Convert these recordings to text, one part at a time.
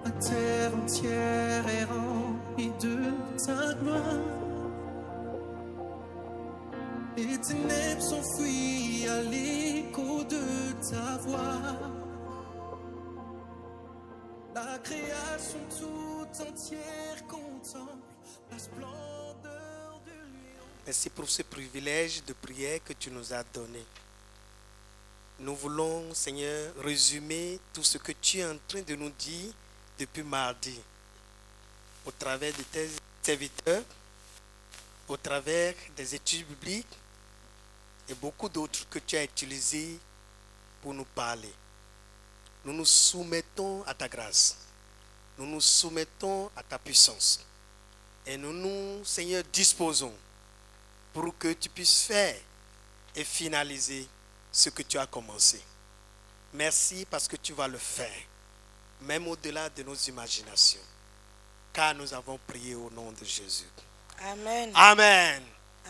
La terre entière est remplie de ta gloire. Les ténèbres s'enfuient à l'écho de ta voix. La création tout entière contemple la splendeur de lui. Merci pour ce privilège de prière que tu nous as donné. Nous voulons, Seigneur, résumer tout ce que tu es en train de nous dire depuis mardi, au travers de tes serviteurs, au travers des études bibliques et beaucoup d'autres que tu as utilisés pour nous parler. Nous nous soumettons à ta grâce. Nous nous soumettons à ta puissance. Et nous nous, Seigneur, disposons pour que tu puisses faire et finaliser ce que tu as commencé. Merci parce que tu vas le faire, même au-delà de nos imaginations, car nous avons prié au nom de Jésus. Amen. Amen.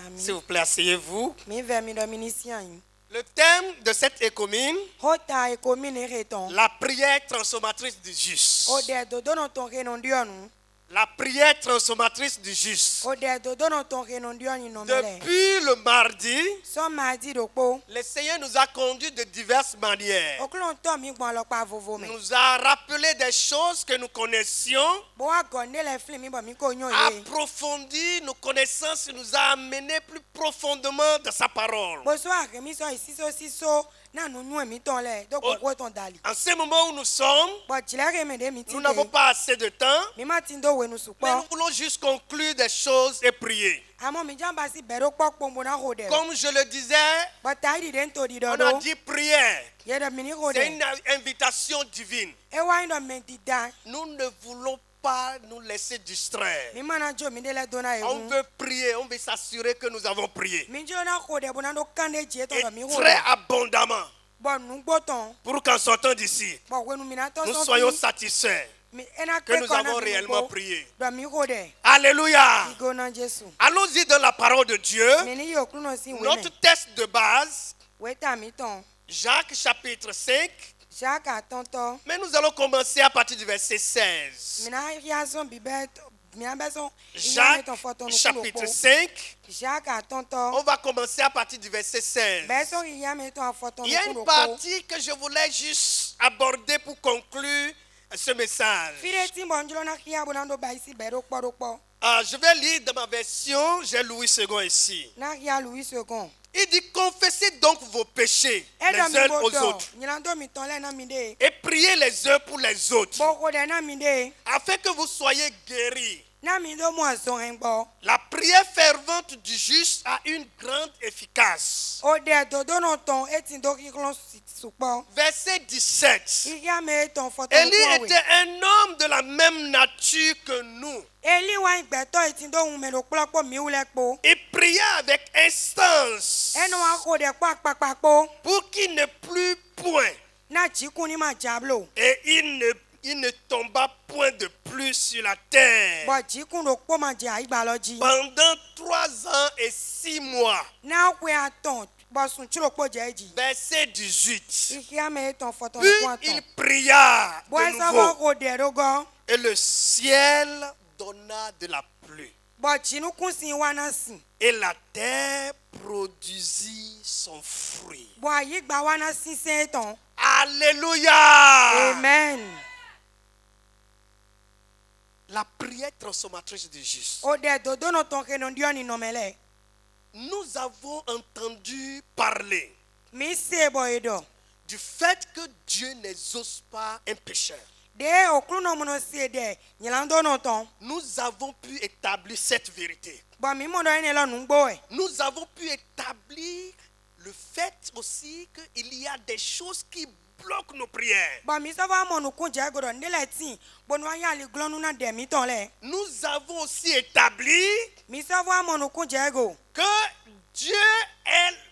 Amen. S'il vous plaît, asseyez-vous. Mi ve mi do minisian. Le thème de cette écomine, Hota e komine reton. la prière transformatrice du juste. O de do dono ton renon dionu. La prière transformatrice du juste. O de do dono ton renon dionu no mele. Depuis le mardi, So mardi do po. le Seigneur nous a conduits de diverses manières. O klon to mi gbon lo pa vovo me. Nous a rappelé des choses que nous connaissions, Bo wa gonde le flim mi bo mi ko yon ye. approfondi nos connaissances, nous a amenés plus profondément dans sa parole. Bo so a mi so si so na no nu mi ton le do ko ton dali. En ce moment où nous sommes, Bo chilere me de mi ti. nous n'avons pas assez de temps, Mi ma ti do we nu su mais po. nous voulons juste conclure des choses et prier. Amo mi jamba si bero pokpo mo na hode. Comme je le disais, Bo ta di den to di do on a do. dit prière. Ye do mini hode. C'est une invitation divine. E wa ndo me di da. Nous ne voulons pas nous laisser distraire. Mi mana jo mi de le do na e. On veut prier, on veut s'assurer que nous avons prié. Mi jo na hode bo na do kande je to Et do mi hode. très abondamment. Bon nous gboton. Pour qu'en sortant d'ici, Bon we nu mi na to nous so. soyons satisfaits Mi ena que nous avons réellement prié. Do mi hode. Alléluia. Igo na Jesu. Allons-y dans la parole de Dieu. Mi ni yo kru no si we Notre me. texte de base, We ta mi ton. Jacques chapitre 5. Jacques a tonton. Mais nous allons commencer à partir du verset 16. Mi na riason bibet. Mi a beson. Jacques chapitre 5. Jacques a tonton. On va commencer à partir du verset 16. Beson iya me ton foton. Il y a une partie que je voulais juste aborder pour conclure ce message. Fire ti bonjolo na kia bo na do ba isi bero po. Je vais lire dans ma version, j'ai Louis II ici. Na ria Louis II. Il dit, confessez donc vos péchés les uns aux autres Nyilando mi ton le na mi de. et priez les uns pour les autres Bo ko de na mi de. afin que vous soyez guéris. Na mi do mo so en gbo. La prière fervente du juste a une grande efficace. O de do do no ton etin do ki klon supo. Verset 17. Iya me ton foton Élie ko we. était un homme de la même nature que nous. Eli wa igbeto etin do hun me lo plopo mi ule po. Il pria avec instance Enu wa ko de pa po. pour qu'il ne plût point. Na jikun ni ma jablo. Et il ne tomba point de plus sur la terre. Bo jikun do po ma je igba loji. Pendant 3 ans et 6 mois. Na kwe aton bo sun chiro po je ji. Verset 18. Iya me ton foton Puis ko il aton. pria Bo de sa bo nouveau. ko de rogo. Et le ciel donna de la pluie. Bo jinu kun sin wa na sin. Et la terre produisit son fruit. Bo ayi gba wa na sin se ton. Alléluia. Amen. La prière transformatrice du juste. O de do do no ton ke no dio ni no mele. Nous avons entendu parler Mi se bo edo. du fait que Dieu n'exauce pas un pécheur. De okru no mono se de nyilando no ton. Nous avons pu établir cette vérité. Bo mi mo do ene lo nu gbo e. Nous avons pu établir le fait aussi qu'il y a des choses qui bloquent nos prières. Bo mi so va mo nu kun je godo ndele tin. Bo nu aya le glonu na de mi ton le. Nous avons aussi établi Mi so va mo nu kun je go. que Dieu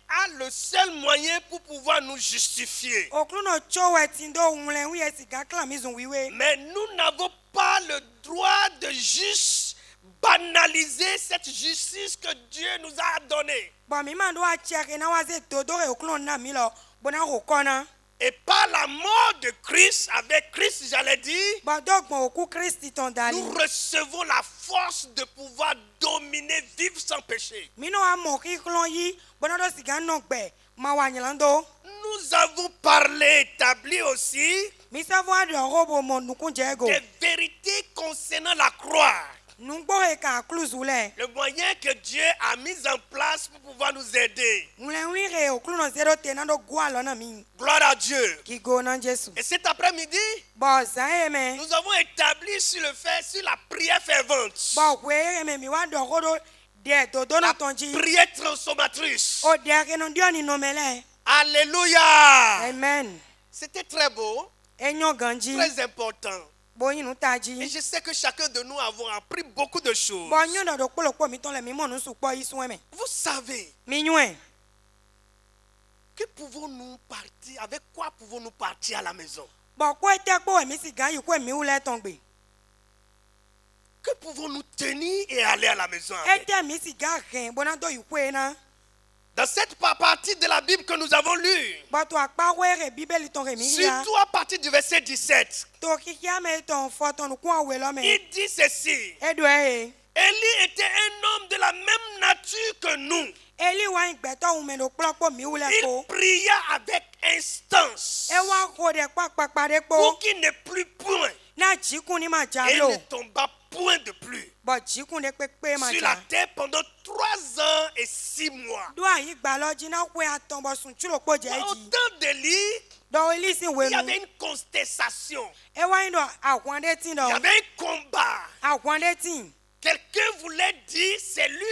a le seul moyen pour pouvoir nous justifier. Okru no cho we tin do hun le wi e siga kla mi zun wiwe. Mais nous n'avons pas le droit de juste banaliser cette justice que Dieu nous a donnée. Bo mi ma do a check na wa se to do re okru na mi lo. Bo na ho kona. Et par la mort de Christ, avec Christ, j'allais dire, bɔdɔgbɔn òkú kristi tɔn dali. nous recevons la force de pouvoir dominer, vivre sans péché. minnu wa mɔ kíklɔn yi bɔnɔdɔ siga nɔgbɛ ma wa nyalando. Nous avons parlé, établi aussi misafo adɔgɔ bo mɔ nukunjɛgo. des vérités concernant la croix. nugbɔ ye ka kluzu lɛ. Le moyen que Dieu a mis en place pour pouvoir nous aider. ŋlɛnwi he òkú nɔ zero te na do go alɔ na mi. Gloire à Dieu. kigo na jesu. Et cet après-midi, bɔn zan ye mɛ. nous avons établi sur le fait, sur la prière fervente. bɔn wee ye mɛ mi wa dɔgɔ do dɛ dodo na tɔn ji. Prière transformatrice. o dɛ kenu diɔ ni nɔmɛ lɛ. Alléluia. amen. C'était très beau, enyɔ ganji. très important. boyinu ta Et ji. je sais que chacun de nous avons appris beaucoup de choses. bɔn nyɔ dɔ do kpolokpo mi tɔn lɛ mi mɔ nusu kpɔ yi sun mɛ. Vous savez, mi nyɔɛ. que pouvons-nous partir, avec quoi pouvons-nous partir à la maison? bɔn ko ete kpɔ wɛ mi si gan yi ko mi wulɛ tɔn gbe. Que pouvons-nous tenir et aller à la maison avec? ete mi si gan hɛn bɔna do yi ko ye na. Dans cette partie de la Bible que nous avons lue, bɔn to akpa wɛrɛ bíbélì tɔn rɛ mi ya. surtout à partir du verset 17, to kikia mɛ tɔn fɔ tɔn nukun awɛ lɔ mɛ. il dit ceci. edo ye. Élie était un homme de la même nature que nous. eli wa gbɛtɔ wun mɛ do kplɔkpɔ mi wulɛ Il ko. pria avec instance e wa ko de kpakpakpa de pour kpo. qu'il ne plût point na jikun ni ma ja et lo. ne tomba point de pluie bɔn jikun de kpekpe ma sur la ja. terre pendant 3 ans et 6 mois. do ayi gbalɔ jina ko ya tɔn bɔ sun tsulo kpo jɛ Au ji. temps d'Élie, dɔw eli si il y wenu. avait une contestation, e wa yin dɔ ahwan de tin il y dɔ. avait un combat. ahwan de tin. Quelqu'un voulait dire c'est lui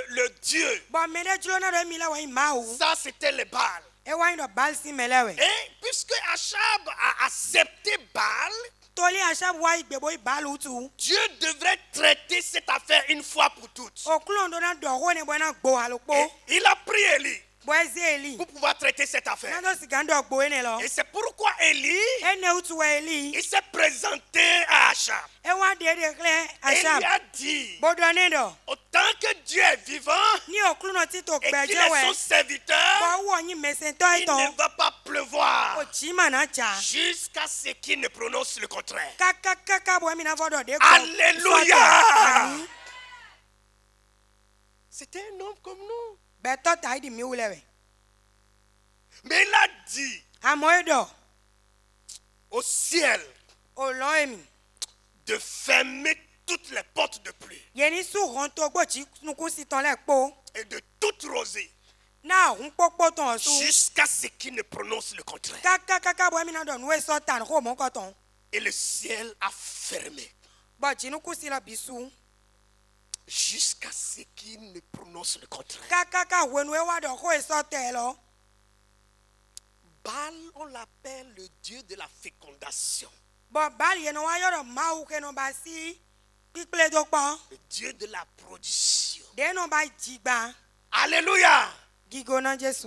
le Dieu. bɔn mɛ de dzulo na dɔ mi la wa yi ma wu. Ça, c'était le Baal. e wa yin dɔ baali si mɛ lɛ wɛ. Et puisque Achab a accepté Baal, toli asabu wa yi gbɛbɔ yi baali tu. Dieu devrait traiter cette affaire une fois pour toutes. o kulon do na dɔ ko ne bɔ na gbo alo Et kpo. il a prié Élie bɔn eze eli. pour pouvoir traiter cette affaire. na do siga dɔ gbo ye ne lɔ. Et c'est pourquoi Élie, e ne utu wa eli. il s'est présenté à Achab. e wa de filɛ Et il lui asabu. a dit, bɔdɔ ne dɔ. autant que Dieu est vivant ni o kulon ti to et qu'il gbɛjɛ est son wɛ. serviteur, bɔn wɔ nyi mɛsɛntɔ yi il ne tɔn. va pas pleuvoir o ji ma na ja. jusqu'à ce qu'il ne prononce le contraire. kakakaka bɔ mi na fɔ dɔ de Alléluia. C'était un homme comme nous. bɛtɔ ta yi di mi wulɛ wɛ. Mais il a dit amɔ ye dɔ. au ciel o lɔn ye mi. de fermer toutes les portes de pluie yeni su hɔn to gbɔ ji nukun si tɔn lɛ kpo. et de toute rosée na hun kpokpo tɔn su. jusqu'à ce qu'il ne prononce le contraire. kakakaka bɔ mi na dɔ nu ye sɔ tan ko mɔ kɔ tɔn. Et le ciel a fermé bɔn ji nukun si lɔ bi su. jusqu'à ce qu'il ne prononce le contraire. kakaka wenu ye wa dɔ ko ye sɔ tɛ lɔ. Baal, on l'appelle le Dieu de la fécondation, bɔn baali yenu wa yɔrɔ maawu kenu ba si kpikple do kpɔ. le Dieu de la production. denu ba jigba. Alléluia. gigo na jesu.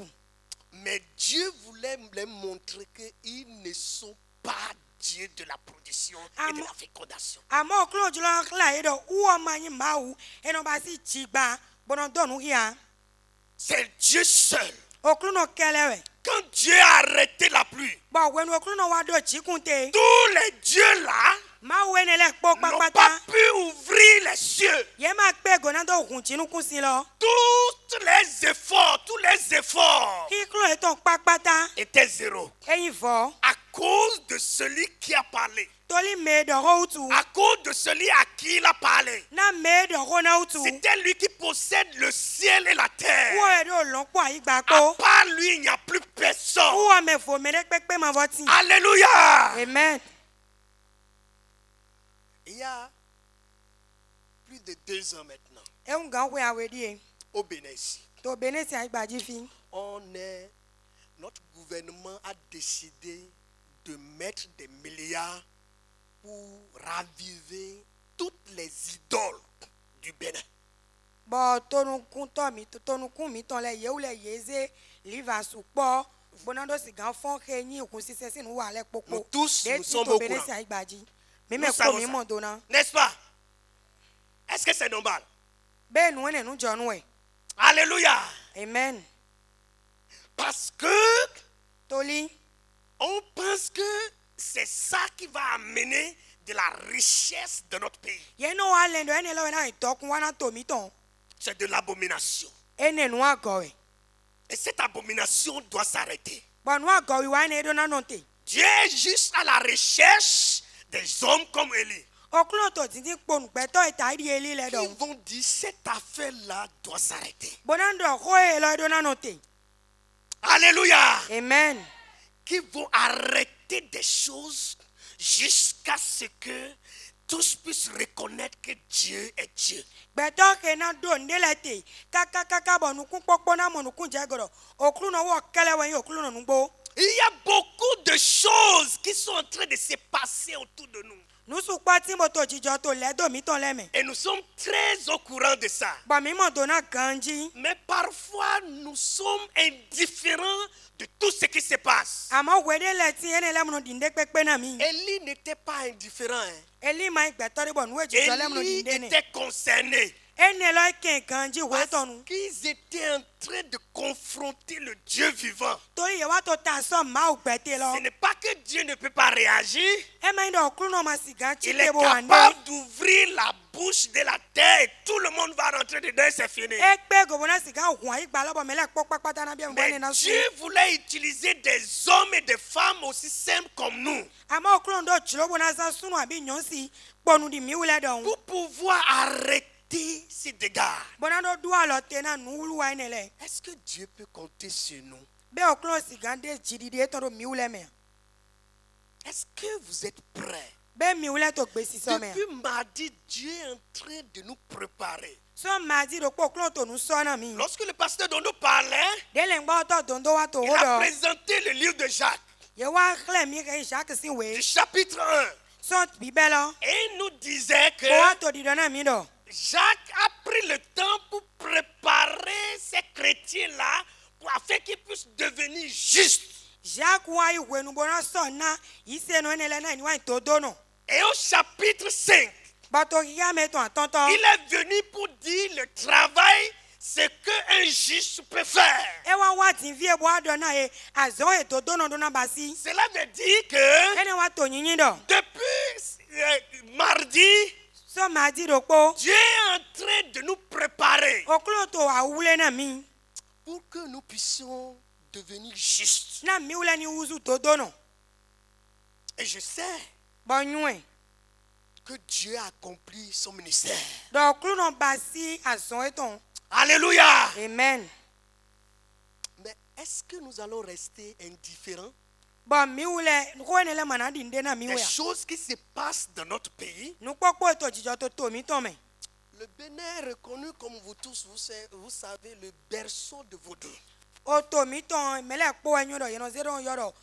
Mais Dieu voulait leur montrer qu'ils ne sont pas Dieu de la production et de la fécondation. àmọ́ òkúlò jùlọ kílà yìí dọ̀ wúwo máa yín máa wù ẹnu bá sì jìgbà gbọ́dọ̀ dọ̀nù híà. C'est Dieu seul. òkúlò náà kẹlẹ̀ rẹ̀. Quand Dieu a arrêté la pluie, bọ̀ wẹnu òkúlò náà wá dọ̀ jíkùn tẹ. tous les dieux là máa wẹ ní ẹlẹ́ pọ́ n'ont pas pápátá. pu ouvrir les cieux. yẹn máa pẹ́ gònà tó hùn jínú kún sí lọ. Tous les efforts kí kílò yìí tán pápátá. étaient zéro. ẹyin fọ́. À cause de celui qui a parlé. tolí mẹ́ẹ̀dọ̀rọ̀ òtù. À cause de celui à qui il a parlé. náà mẹ́ẹ̀dọ̀rọ̀ náà òtù. C'était lui qui possède le ciel et la terre. wúwo ẹ̀dọ̀ lọ́pọ̀ àyígbà À kó. part lui, il n'y a plus personne. wúwo mẹ́fò mẹ́rẹ́ pẹ́pẹ́ máa fọ́ tì. Alléluia. amen. Il y a plus de 2 ans maintenant, ẹ̀hún gan wẹ̀ àwẹ̀ díẹ̀. au Bénin ici, tó bẹ́ẹ̀ sí àyígbà jí fi. notre gouvernement a décidé de mettre des milliards pour raviver toutes les idoles du Bénin. bɔn tonukun mi tɔn lɛ yewu lɛ yeze liva sukpɔ gbɔnadɔ si gan fɔn xe nyi okun sisɛ sinu wa lɛ kpokpo Nous tous, de nous ti sommes to au bene courant. si ayigbaji Nous mímɛ ko savons mi ça. mɔ dona N'est-ce pas? Est-ce que c'est normal? bɛɛ nu ɛnɛ nu jɔnu ɛ Alléluia. amen Parce que toli on pense que c'est ça qui va amener de la richesse de notre pays. Yeno wa lendo ene lo na itokun wana tomi ton. C'est de l'abomination. Ene nu agowe. Et cette abomination doit s'arrêter. Bon nu agowe wa ene do na nonte. Dieu est juste à la recherche des hommes comme Élie. Okulo to titi ponu peto eta ri eli le Qui do. vont dire cette affaire-là doit s'arrêter. Bonando ko e lo do na nonte. Alléluia. Amen. Qui vont arrêter des choses jusqu'à ce que tous puissent reconnaître que Dieu est Dieu. Beto ke na do ndelete. Kaka bonu kun popo na monu kun jagoro. Okulo no wo kele wen okulo no nugbo. Il y a beaucoup de choses qui sont en train de se passer autour de nous. Nusu pati moto jijo to le do mi ton leme. Et nous sommes très au courant de ça. Ba mi mo do na ganji. Mais parfois, nous sommes indifférents de tout ce qui se passe. Ama wede le ti ene le mo dinde pepe na mi. Élie n'était pas indifférent. Hein. Eli ma igbeto ri bonu we jijo le mo Élie dinde ne. était concerné. Ene lo ken ganji we tonu. Qu'ils étaient en train de confronter le Dieu vivant. Tori ye wa to ta so ma ugbete lo. Ce n'est pas que Dieu ne peut pas réagir. E ma ndo okulo no ma siga chi Il est tebo wande. capable d'ouvrir la bouche de la terre et tout le monde va rentrer dedans et c'est fini. E pe go bona siga hwan igba lo bo mele popa pata na bi Mais mbone na su. Dieu voulait utiliser des hommes et des femmes aussi simples comme nous Ama okulo ndo chilo bona sa sunu abi nyonsi ponu di mi wule do. pour pouvoir arrêter ces dégâts. Bona ndo dua lo te na nu wulu wa ene le. Est-ce que Dieu peut compter sur nous? Be okulo siga de jidi de to do mi wule me. Est-ce que vous êtes prêts? Be mi wule to gbe si so me. Depuis mardi, Dieu est en train de nous préparer. So ma di do po okulo to nu so na mi. Lorsque le pasteur Dondo parlait, De le ngba to dondo wa to il a ho do. présenté le livre de Jacques, Ye wa khle mi ke Jacques si du we. chapitre 1. So bibelo. Et il nous disait que Bo wa to di do na mi do. Jacques a pris le temps pour préparer ces chrétiens-là afin qu'ils puissent devenir justes. Jacques wa iwe nu bona so na ise no ene le na ni wa to do no. Et au chapitre 5, Bato ya me to tonton. il est venu pour dire le travail, ce qu'un juste peut faire. E wa wa tin vie bo ado na e azo e to do no do na basi. Cela veut dire que Ene wa to nyinyin do. depuis mardi, So ma di do po. Dieu est en train de nous préparer Okulo to wa wule na mi. pour que nous puissions devenir justes. Na mi wule ni uzu to do no. Et je sais Bo nyue. que Dieu a accompli son ministère. Do okulo no basi azo e ton. Alléluia. Amen. Mais est-ce que nous allons rester indifférents Bo mi wule ko ene le mana di nde na mi des we. choses qui se passent dans notre pays? Nu popo to jijo to mi ton me. Le Bénin est reconnu, comme vous tous, vous savez, le berceau de Vaudou. O to mi ton mele po enyo do yeno zero yoro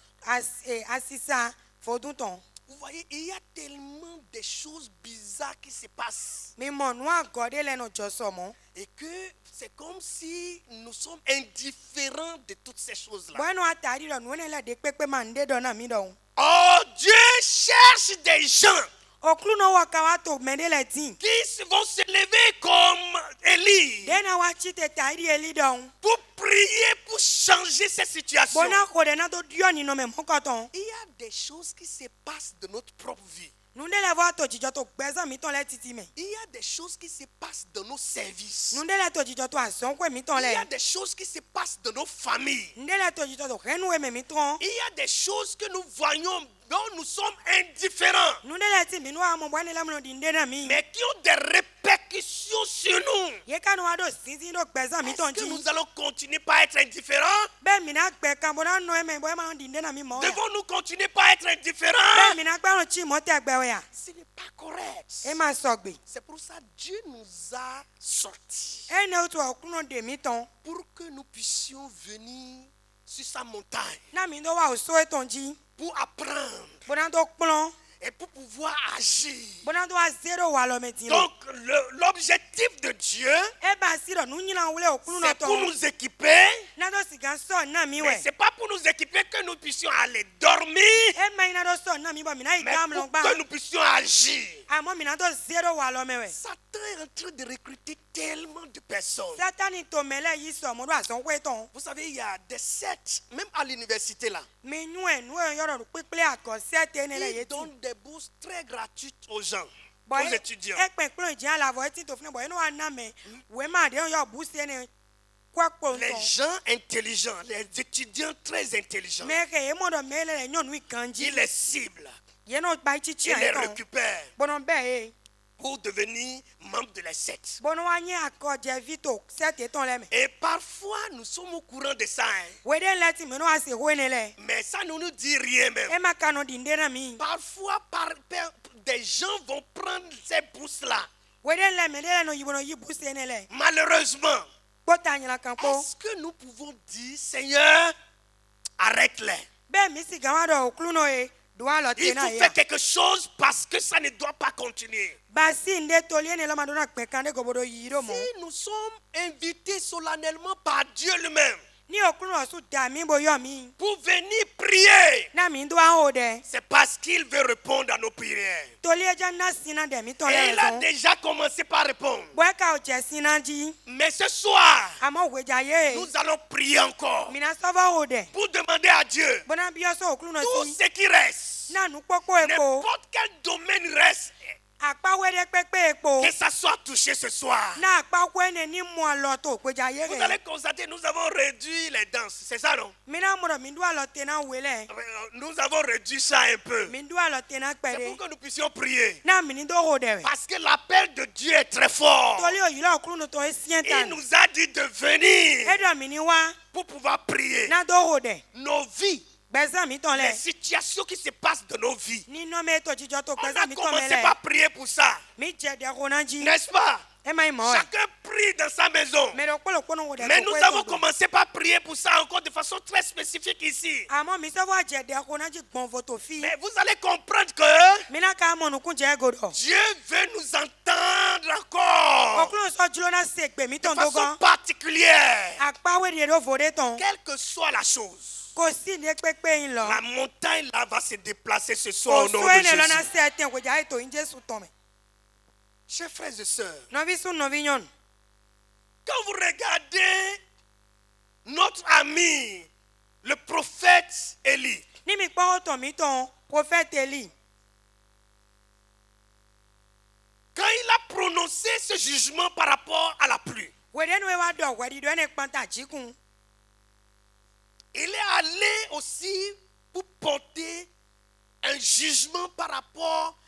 asisa fodun ton. Vous voyez, il y a tellement de choses bizarres qui se passent. Mi mo nu agode le no joso mo. Et que c'est comme si nous sommes indifférents de toutes ces choses-là. Bueno atari do nu ene le de pepe mande do na mi do. Oh, Dieu cherche des gens Oklu no waka wa to mende le tin. qui vont se lever comme Élie Dena wa chite tari eli do. pour prier, pour changer cette situation. Bona ko de na to dio ni no me mokoton. Il y a des choses qui se passent de notre propre vie. Nu de le wa to jijo to gbeza mi ton le titi me. Il y a des choses qui se passent dans nos services. Nu de le to jijo to ason ko mi ton Il y a le. des choses qui se passent dans nos familles. Nu de le to jijo to renu we me mi ton. Il y a des choses que nous voyons dont nous sommes indifférents, Nu de le ti mi nu amo bwane la mo di nde na mi. mais qui ont des répercussions sur nous. Ye ka nu wa do sinsin do gbeza mi ton Est-ce que ji. nous allons continuer par être indifférents? Be mi na gbe kan bona no e me bo ma di nde na mi mo. Devons-nous continuer par être Be indifférents? mi na gba ron chi mo te gbe we ya. Ce n'est pas correct. E ma so gbe. C'est pour ça que Dieu nous a sortis E ne o to okuno de mi ton. pour que nous puissions venir sur sa montagne Na mi do wa o so e ton ji. pour apprendre Bona do plon. et pour pouvoir agir. Bona do wa zero wa lo me ti lo. Donc l'objectif de Dieu, E ba si do nu nyina wule okuno no c'est pour ton. nous équiper, Na do siga so na mi we. mais c'est pas pour nous équiper que nous puissions aller dormir, E ma ina do so na mi bo mi na mais igam lo pour gba. que nous puissions agir. àmọ́ mìíràn tó zero wà lọ́mọ rẹ̀. Satan est en train de recruter tellement de personnes. Sátánì tó mẹ́lẹ̀ yìí sọ ọmọdé àsọ̀wé tán. Vous savez, il y a des sectes, même à l'université là. mi nú ẹ̀ yọ̀rọ̀ pípẹ́ àkọsẹ́ tẹ́nilẹ̀ Ils yẹn ti. donnent des bourses très gratuites aux gens, Bọ̀ aux étudiants. ẹ pẹ̀ pé ìjẹ́ àlàvọ̀ ẹ ti tó fún ẹ bọ̀ inú wa nà mẹ́ wẹ́ẹ́ máa dé yọ̀ bú sí ẹni kwakpo Les ntọ́. gens intelligents, les étudiants très intelligents, mẹ́kẹ̀ yẹn mọ̀dọ̀ mẹ́lẹ̀ rẹ̀ yọ̀nù ìkànjí. ils les ciblent, yẹn náà gba ìtìtì ils les àyẹ̀tọ̀. récupèrent bọ́nà bẹ́ẹ̀ yẹ. pour devenir membres de la secte. bọ́nà wa nyẹ́ àkọ́jẹ́ vito sẹ́tẹ̀ tán lẹ́mẹ̀. Et parfois, nous sommes au courant de ça, hein. wẹ́dẹ́ lẹ́tì mi náà ṣe wé ni lẹ̀. Mais ça ne nous dit rien même. ẹ má kanu dìndé náà mi. Parfois, des gens vont prendre ces bourses-là. wẹ́dẹ́ lẹ́mẹ̀ lẹ́nu yìí yìí bú sí ẹni lẹ̀. Malheureusement, kóta yìnyín kan kó. est-ce que nous pouvons dire, Seigneur, arrête-les. bẹ́ẹ̀ mi sì gan wá dọ̀ òkúlù náà yẹ dùwà lọ tẹ̀ Il náà faut yẹ. faire quelque chose parce que ça ne doit pas continuer. basi ndé toli ẹni lọ́mọdún náà pẹ̀ kan dé gòbodò yìí ló mọ̀. Si nous sommes invités solennellement par Dieu lui-même ní òkúlù ọ̀sùn dà mí boyọ̀ mi. pour venir prier, náà mi ń dún àwọn òde. c'est parce qu'il veut répondre à nos prières. toli ẹja náà sinna dẹ̀mí tán Et il lẹ́yìn a sọ. déjà commencé par répondre. bọ́ẹ̀ ká ò jẹ́ sinna jí. Mais ce soir, àmọ́ òwejà yé. nous allons prier encore mina sọ́fọ́ òde. pour demander à Dieu bọ́nà bí ọsọ òkúlù náà tout sí. ce qui reste. náà nù pọ́pọ́ epo. N'importe quel domaine reste, àpáwẹ́dẹ́ pépé epo. que ça soit touché ce soir. náà àpáwẹ́ ẹni ní mu àlọ́ tó òpejà yé Vous rẹ̀. allez constater, nous avons réduit les danses, c'est ça non? mina mọ̀rọ̀ mi dún àlọ́ tẹ̀ náà wélẹ̀. Nous avons réduit ça un peu. mi dún àlọ́ tẹ̀ náà C'est pour pẹ̀lẹ́. que nous puissions prier. náà mi ní dó òde rẹ̀. Parce que l'appel de Dieu est très fort. toli òyìnbó òkúlù náà tó ẹ sí ẹ̀ Il tán. nous a dit de venir ẹ̀dọ̀ mi ní wá. pour pouvoir prier. náà dó òde. Nos vies, gbẹ̀sán mi tán les lẹ̀. situations qui se passent dans nos vies. ní nọ́mẹ́ tó jíjọ tó On gbẹ̀sán a mi tán commencé mẹ́lẹ̀. par prier pour ça. mi jẹ́ dẹ́kun náà jí. N'est-ce pas? ẹ má yìí mọ̀ ẹ́. Chacun prie dans sa maison. mẹ́rẹ̀ pọ́lọ́pọ́lọ́ wò dẹ́ Mais tó nous pé avons tó dùn. commencé par prier pour ça encore de façon très spécifique ici. àmọ́ mi sọ́wọ́ jẹ́ dẹ́kun náà jí gbọ̀n fòtò fi. Mais vous allez comprendre que mi náà ká mọ̀nùkún jẹ́ gòdò. Dieu veut nous entendre encore òkúlù sọ jùlọ náà ṣe gbèmí de tán tó façon gan. particulière. àpáwé de fòdé tán. Quelle que soit la chose, kò sí ní pépé yín lọ. la montagne là va se déplacer ce soir au nom òṣù de ẹni lọ́nà Jésus. sí ẹ̀ tẹ̀ kò já ètò yín jésù tán mẹ́. Chers frères et sœurs, nọ́bí sùn nọ́bí yàn. quand vous regardez notre ami, le prophète Élie, ní mi pọ́ ọ̀tọ̀ mi tán prophète Élie. quand il a prononcé ce jugement par rapport à la pluie, wèdè nu wa dọ̀ wẹ̀dì dọ̀ ẹni pọ́ntà jíkun. il est allé aussi pour porter un jugement par rapport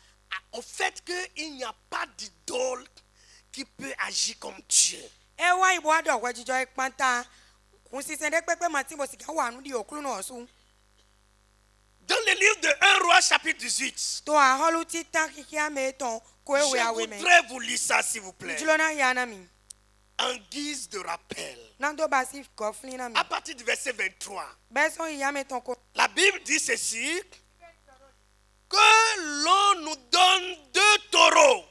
au fait qu'il n'y a pas d'idole qui peut agir comme Dieu. ẹ wá ìbò àdọ̀ wẹ̀ jíjọ pọ́ntà kùn sísè dé pépé màtí mo sì ká wà nù di òkúlù náà sùn. Dans le livre de 1 Roi chapitre 18, tó àhọ́lù títà kíkí àmì tán kó ewé je àwẹ̀ mẹ́. voudrais vous lire ça s'il vous plaît, jùlọ náà yà á nà mí. en guise de rappel. náà tó bá sí kọ́ fún nà mí. À partir du verset 23, bẹ́ẹ̀ sọ ìyá mi tán kó. la Bible dit ceci, que l'on nous donne 2 taureaux,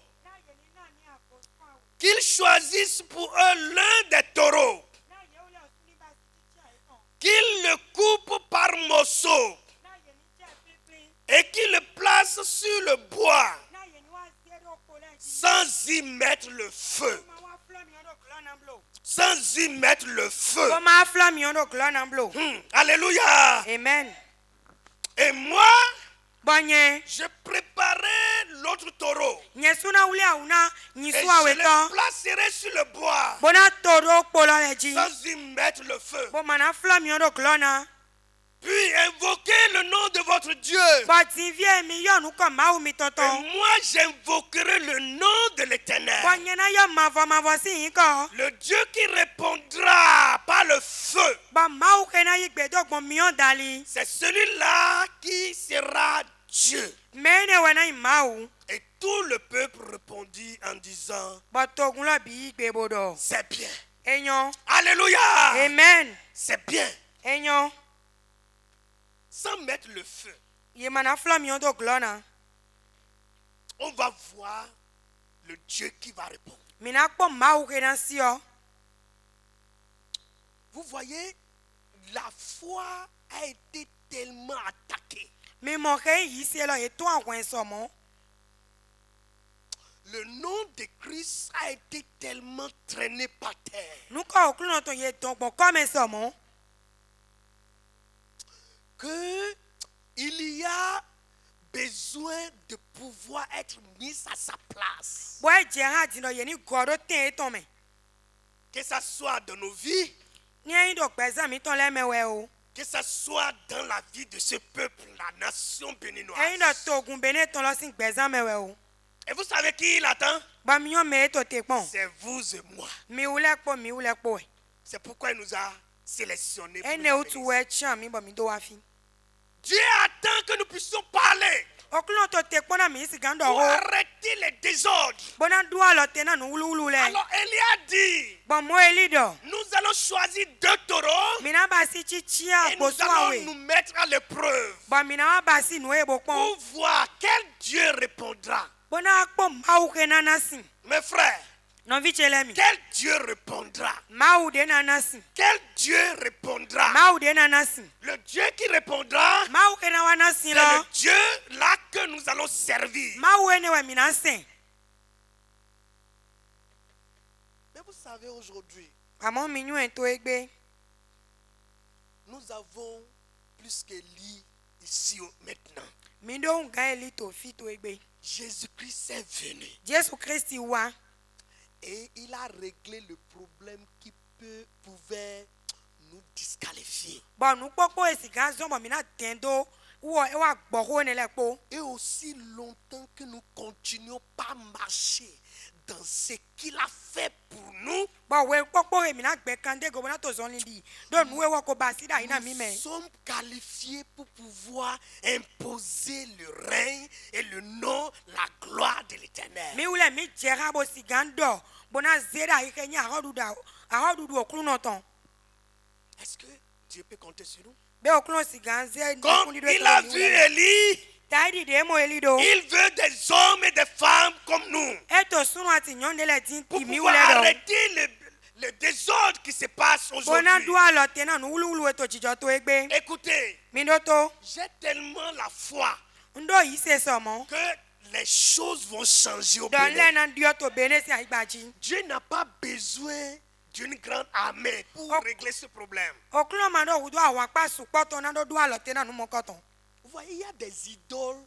qu'ils choisissent pour eux l'un des taureaux, qu'ils le coupent par morceaux et qu'ils le placent sur le bois sans y mettre le feu. Sans y mettre le feu. kó máa fúlọ̀ mi ọ̀dọ̀ kúlọ̀ náà blò. Alléluia. amen. Et moi, bọ́nyẹ. je préparais l'autre taureau nyɛ suna wuli awuna et nyisu je awe le tán. placerai sur le bois bona toro kpolɔ le dzi. sans y mettre le feu. bó mana fúlọ̀ mi ọ̀dọ̀ kúlọ̀ náà. Puis invoquez le nom de votre Dieu. bọ̀tí vie mi yọ̀nu kọ́ máa mi Et tọ̀tọ̀. moi, j'invoquerai le nom de l'Éternel. bọ́nyẹ náà yọ mavọ sí yín kọ́. Le Dieu qui répondra par le feu. bọ́ máa kẹ́ náà yí gbẹdọ̀gbọ̀n mi ọ̀ dali. C'est celui-là qui sera Dieu. mẹ́rin wẹ̀ náà yìí máa wù. Et tout le peuple répondit en disant, bọ́tọ̀gùn lọ bí yí gbé bodò. c'est bien. èèyàn. Alléluia. amen. C'est bien. èèyàn. Sans mettre le feu, yìí mana fúlọ̀ mi ọ̀dọ̀ kúlọ̀ náà. on va voir le Dieu qui va répondre. mina kpọ́ máa kẹ́ náà sí ọ. Vous voyez, la foi a été tellement attaquée. mi mọ̀ kẹ́ yìí sí ẹ lọ yìí tó àwọn ẹ̀sọ́ mọ́. le nom de Christ a été tellement traîné par terre nous quand okluno ton ye ton bon comme ça mon que il y a besoin de pouvoir être mis à sa place. boy jera dino ye ni godo ten ton me Que ça soit dans nos vies, ni ayin do pesa mi ton le mewe o que ça soit dans la vie de ce peuple, la nation ayin béninoise. do togun bene ton lo sin pesa mewe o Et vous savez qui il attend? ba mi yo me to te pon C'est vous et moi. mi ule po C'est pourquoi il nous a sélectionnés. pour ene nous utu appeler we chan mi bo mi do wa fi ici. Dieu attend que nous puissions parler okluno to te pon na mi si gando pour o arrêter les désordres. bona do alo te na nu ulu le Alors Élie a dit, bon mo elido nous allons choisir 2 taureaux mina ba si chichia et nous boso allons awe nous mettre à l'épreuve bon mina ba si nu e bo pon pour voir quel Dieu répondra. bona po mau ke na nasin Mes frères, non vi chele mi quel Dieu répondra? mau de na nasin Quel Dieu répondra? mau de na nasin Le Dieu qui répondra, mau ke na wa nasin c'est lo le Dieu là que nous allons servir. mau ene we mina sen Mais vous savez, aujourd'hui, amo mi nyu en to egbe nous avons plus qu'Élie ici maintenant. mi do nga eli to fi to egbe Jésus-Christ est venu Jesu Christi wa et il a réglé le problème qui pouvait nous disqualifier. bon nu popo esiga zo bo mina tendo wo e wa gbo ho ne le po Et aussi longtemps que nous continuons pas marcher dans ce qu'il a fait pour nous, bon we popo e mina gbe kande go bona to zo lindi do nu e wo ko ba sida ina mi nous me sommes qualifiés pour pouvoir imposer le règne et le nom, la gloire de l'Éternel. mi ule mi jera bo sigando bona zeda ikenya ahodu okluno ton Est-ce que Dieu peut compter sur nous? be okluno siganze Comme il a vu Élie, taidi de mo elido il veut des hommes et des femmes comme nous eto sunu ati nyonde le tin pour ti mi pouvoir ule do arrêter le désordre qui se passe bona aujourd'hui. do alo tena nu ulu eto jijo to egbe Écoutez, mi do to j'ai tellement la foi ndo yi se somo que les choses vont changer au don le Bénin. na dio to bene si aigbaji Dieu n'a pas besoin d'une grande armée pour régler ce problème. okluno ma do wudo awon pa supo to na do alo tena nu mokoton Vous voyez, il y a des idoles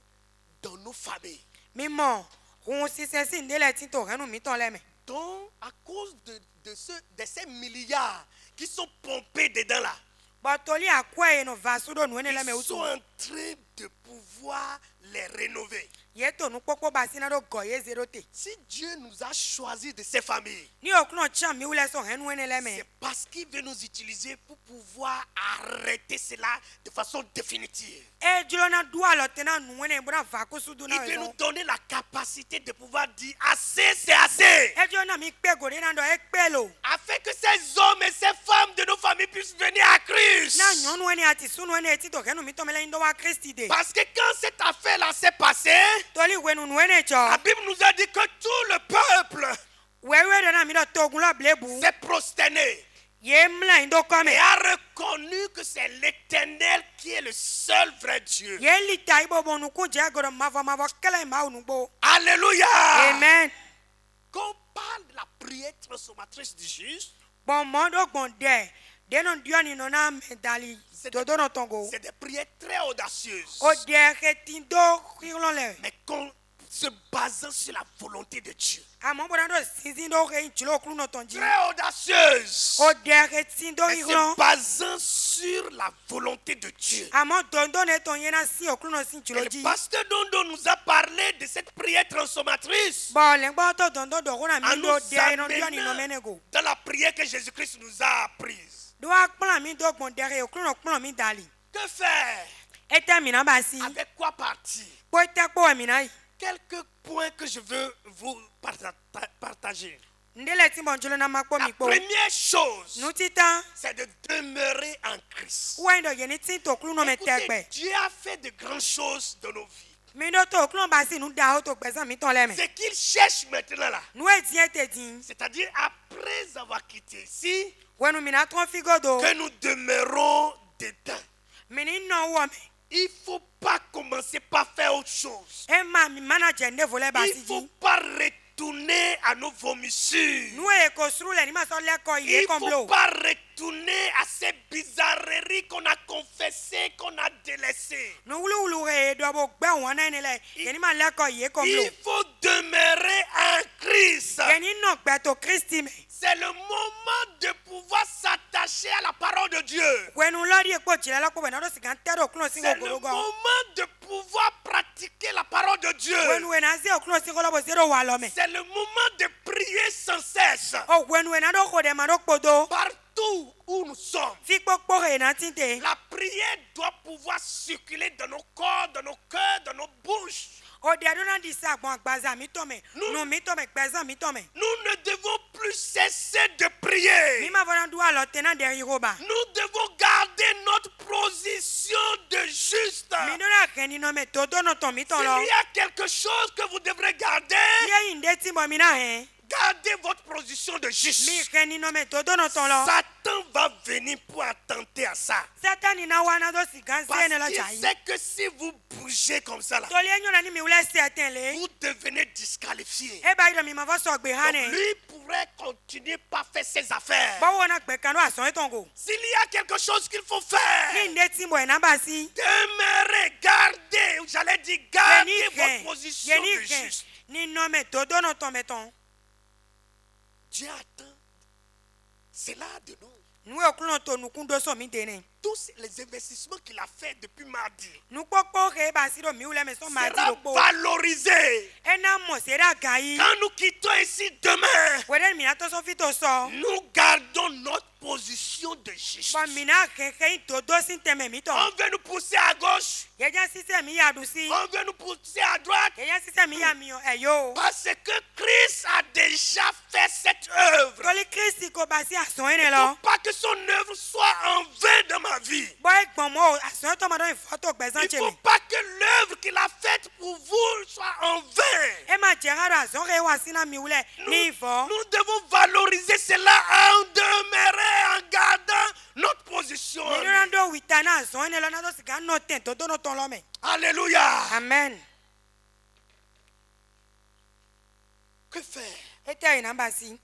dans nos familles. mi mo hun si se si ndele tin to renu mi ton le me Donc, à cause de ces milliards qui sont pompés dedans là, botoli akwe no vasudo nu ene le me ils sont utu en train de pouvoir les rénover. yeto nu popo basina do goye zero te Si Dieu nous a choisis de ces familles, ni okluno cham mi ule so renu ene le me c'est parce qu'il veut nous utiliser pour pouvoir arrêter cela de façon définitive. e julo na do alo tena nu ene bona vakusu do Il na veut nous so donner la capacité de pouvoir dire assez, c'est assez. e julo na mi pe go de na do e pe lo Afin que ces hommes et ces femmes de nos familles puissent venir à Christ. na nyonu ene ati sunu ene ti to renu mi to mele ndo wa Christi de Parce que quand cette affaire-là s'est passée, toli wenu nu ene cho la Bible nous a dit que tout le peuple wewe do na mi do togun lo blebu s'est prosterné ye mla ndo come et a reconnu que c'est l'Éternel qui est le seul vrai Dieu. ye lita ibo bonu ku je goro mavo kele ma unu gbo Alléluia. amen Quand on parle de la prière transformatrice du juste, bon mondo bonde de non dio ni no na medali do do no tongo c'est des prières très audacieuses, o de ketindo kirlo le mais se basant sur la volonté de Dieu. amo bona do sinzin do ke nchilo oklu no tonji Très audacieuse, o de ketindo mais kirlo se basant sur la volonté de Dieu. amo dondo ne ton yena si oklu no sin Et chilo le ji pasteur Dondo nous a parlé de cette prière transformatrice bon le gbo to dondo do na en mi nous do de no dio ni no amenant menego dans la prière que Jésus-Christ nous a apprise. do akpla mi do gbon de oklu no kpla mi dali Que faire? eta mi na basi Avec quoi partir? po eta po mi na Quelques points que je veux vous partager. ndele ti bon julo na makpo La mi po première chose, nu tita c'est de demeurer en Christ. wendo yeni ti to oklu no me Écoutez, tegbe Dieu a fait de grandes choses dans nos vies. mi do to oklu no basi nu da o to gbesan mi ton le me Ce qu'il cherche maintenant là, nu e ti ete din c'est-à-dire après avoir quitté ici, wenu mi na ton figo do que nous demeurons dedans. mi ni no wo me Il ne faut pas commencer par faire autre chose. e ma mi manager ne vole Il basi ne faut ji pas retourner à nos vomissures. nous et kosru le ni ma so le ko Il ye ne faut komblo pas retourner à ces bizarreries qu'on a confessées, qu'on a délaissées. nous wulu re do bo gbe won na ni le ye ni ma le ko ye komblo Il faut demeurer en Christ. ye ni no gbe to Kristi me C'est le moment de pouvoir s'attacher à la parole de Dieu. wenu lori epo jile lo ko we na do sigan tero okun sin C'est le ogorogo moment de pouvoir pratiquer la parole de Dieu. wenu we na ze okun sin ko lo bo zero wa lo me C'est le moment de prier sans cesse. o wenu we na do ko de ma do podo Partout où nous sommes, fi popo re na tinte la prière doit pouvoir circuler dans nos corps, dans nos cœurs, dans nos bouches. o de do na di sa gbon agbaza mi to me Nous- no mi to me gbeza mi to me Nous ne devons plus cesser de prier. mi ma vona do alo tena de yoba Nous devons garder notre position de juste. mi do na keni no me to do no to mi to S'il lo y a quelque chose que vous devrez garder, ye inde ti mo mi na he gardez votre position de mi juste. keni no me to do no to lo Satan va venir pour attenter à ça. satani na wana do sigan Parce se ne lo qu'il chai sait que si vous bougez comme ça, là, to le nyo na ni mi wule se atele vous devenez disqualifié. e ba ido mi ma fo so gbe Donc hane lui pourrait continuer par faire ses affaires. bo wona gbe kanu aso etongo S'il y a quelque chose qu'il faut faire, ni inde ti mo e na ba si demeurez, gardez, j'allais dire, gardez votre position yeni de ken juste. ni no me to do no to me ton Dieu attend cela de nous. nu e kun to nu kun do so mi de ne Tous les investissements qu'il a fait depuis mardi nu popo ke ba si do mi wule me so ma di sera do po valorisé. e na mo se da gai Quand nous quittons ici demain, wede mi na to so fi to so nous gardons notre position de juste. bo mi na ke to do sin teme mi to On veut nous pousser à gauche, ye ja si se mi ya du si on veut nous pousser à droite, ye ja si se mi ya mi o e yo parce que Christ a déjà fait cette œuvre. toli Kristi ko ba si aso ene Il ne lo faut pas que son œuvre soit en vain dans ma vie. bo e gbon mo aso to ma do foto gbezan Il ne che faut mi pas que l'œuvre qu'il a faite pour vous soit en vain. e ma je ga do aso ke wa si na mi wule ni fo Nous devons valoriser cela en demeurant, en gardant notre position. mi do na do wita na aso ene lo na do sigan no ten to do no ton lo me Alléluia. amen Que faire? e te ina ba si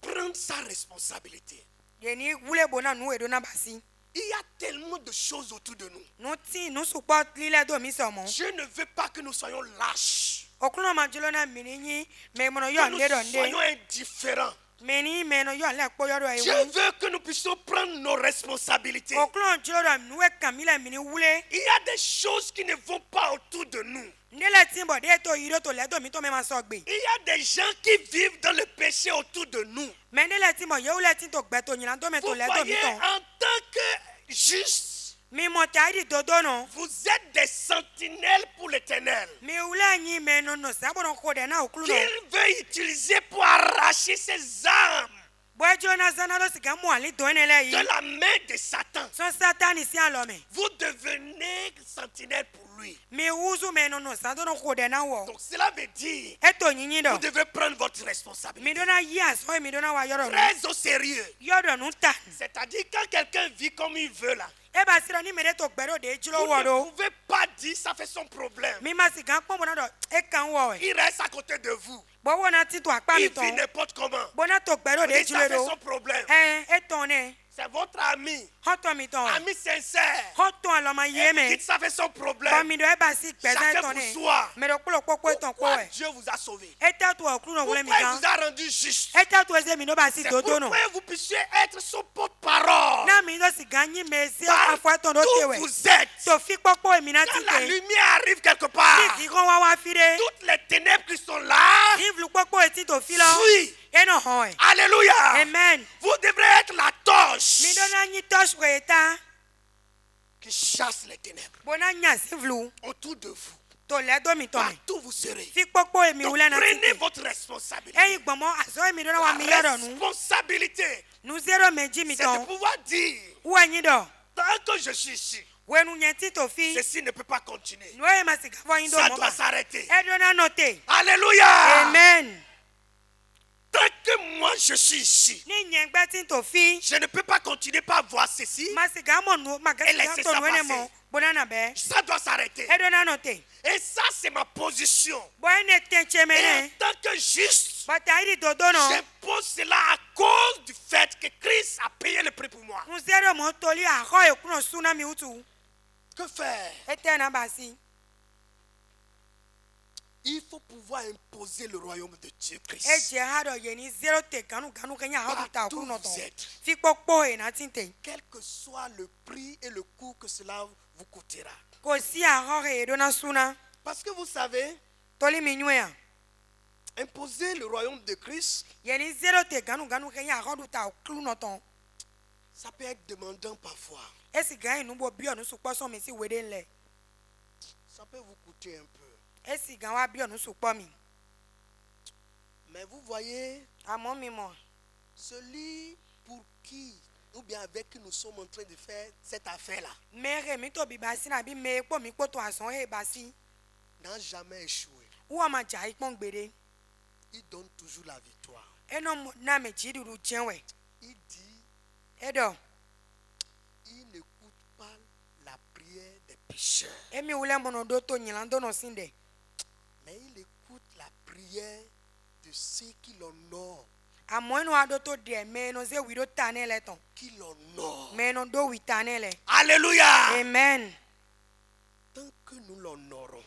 Prendre sa responsabilité. ye ni wule bo na nu e do na ba si Il y a tellement de choses autour de nous. nu ti nu support lile do mi so mo Je ne veux pas que nous soyons lâches. okuno ma jilo na mi ni me mo no Que yo nous nde do soyons nde indifférents. me ni me no yo le po yo do e Je wu veux que nous puissions prendre nos responsabilités. okuno jilo do nu e kan mi le mi ni wule Il y a des choses qui ne vont pas autour de nous. ndele timbo de to yiro to le do mi to me ma so gbe Il y a des gens qui vivent dans le péché autour de nous. me ndele timbo ye wule tin to gbe to nyina do me Vous to le do mi voyez, to en tant que juste, mi mo ta di do do no vous êtes des sentinelles pour l'éternel. mi wule nyi me no no sa bo no ko de na okuno Qu'il veut utiliser pour arracher ses âmes bo jona zana do siga mo ali do ne le de yi la main de Satan. so satani si alo me Vous devenez sentinelle pour lui. mi wuzu me no no sa do no ko de na wo Donc cela veut dire e to nyinyi do vous devez prendre votre mi responsabilité do na yi aso mi do na wa yoro no très au sérieux. yoro nu ta C'est-à-dire quand quelqu'un vit comme il veut là, e ba sira ni me de to gbe do de jilo vous wo ne do pouvez pas dire ça fait son problème. mi ma siga pon bo na do e kan wo e Il reste à côté de vous. bo wo na ti to apa mi Il to vit n'importe comment. bo na to gbe do Vous de dites jilo ça fait do son problème. e to ne C'est votre ami. hoto mi to Ami sincère. hoto alo ma Et ye vous me dites ça fait son ba problème. mi do e ba si gbe za Chacun to pour ne soi. me do kulo popo ton ko Pourquoi e Dieu vous a sauvé? e ta to okru no wule mi Pourquoi il kan vous a rendu juste? e ta to eze mi no ba si C'est do pour do no que vous puissiez être son porte-parole. na mi do siga nyi me se afo ton do te Partout we vous êtes. to fi popo e mi na ti Quand la te lumière arrive quelque part, ti ki kon wa wa fi de toutes les ténèbres qui sont là if popo e ti to fi lo fuient. e no ho e Alléluia. amen Vous devrez être la torche mi do na nyi touch we ta qui chasse les ténèbres bo na nya si vlu autour de vous. to le do mi to me Partout vous serez. fi popo e mi Donc wule na ti prenez te votre responsabilité. e igbomo aso e mi do na wa mi La yoro nu responsabilité, nu zero meji mi c'est de to pouvoir dire, wa nyi do tant que je suis ici, wenu nye ti to fi ceci ne peut pas continuer. nu e ma siga fo yin do Ça mo doit ba s'arrêter. e do na note Alléluia. amen Tant que moi je suis ici, Ni nyengbe tin to fi. je ne peux pas continuer par voir ceci. Masiga mo nu Et magasi laissez to ça nu ene passer. mo. Bonana be. Ça doit s'arrêter. Edo na note. Et ça, c'est ma position. Boyne Et en tenchemene. tant que juste, Bataidi dodono. j'impose cela à cause du fait que Christ a payé le prix pour moi. Muzero mo toli a ho ekuno suna mi utu. Que faire? Ete na basi. Il faut pouvoir imposer le royaume de Dieu Christ. Eje hado yeni zero te ganu kenya ha ta Partout okuno to. vous êtes. Fi popo e na tinte. Quel que soit le prix et le coût que cela vous coûtera. Ko si a ho edo na suna. Parce que vous savez, Toli minywea. imposer le royaume de Christ, Yeni zero te ganu kenya ha ta okuno to. ça peut être demandant parfois. Esi gan inu bo bi onu supo so mi si wede nle. Ça peut vous coûter un peu. Esi gan wa bi onu supo mi. Mais vous voyez, Amo mi mo. celui pour qui, ou bien avec qui nous sommes en train de faire cette affaire-là, Mere mi to bi basi na bi me po mi po to ason e basi. n'a jamais échoué. Uwa ma ja ipon gbede. Il donne toujours la victoire. Eno na me ji duru jenwe. Il dit, Edo. il n'écoute pas la prière des pécheurs, Emi ule mono do to nyilando no sinde. mais il écoute la prière de ceux qui l'honorent, Amo eno ado to de me no ze wido tanele ton. qui l'honorent. Me no do wi tanele. Alléluia! Amen. Tant que nous l'honorons,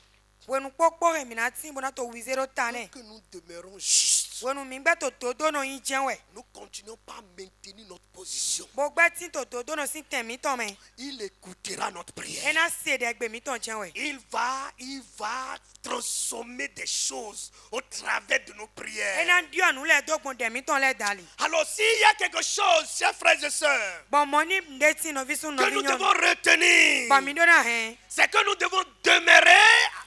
Wenu popo re mina timbo na to wi zero tant tane. que nous demeurons justes, Wenu mingbe to do no yin jenwe. nous continuons pas à maintenir notre position. Bo gbe tin to do no sin temi ton me. Il écoutera notre prière. Ena se de gbe mi ton jenwe. Il va transformer des choses au travers de nos prières. Ena dio anu le dogbon de mi ton le dali. Alors s'il y a quelque chose, chers frères et sœurs, Bon moni mde tin no visu no que nous vinyon. devons retenir, Bon mi do na hen. c'est que nous devons demeurer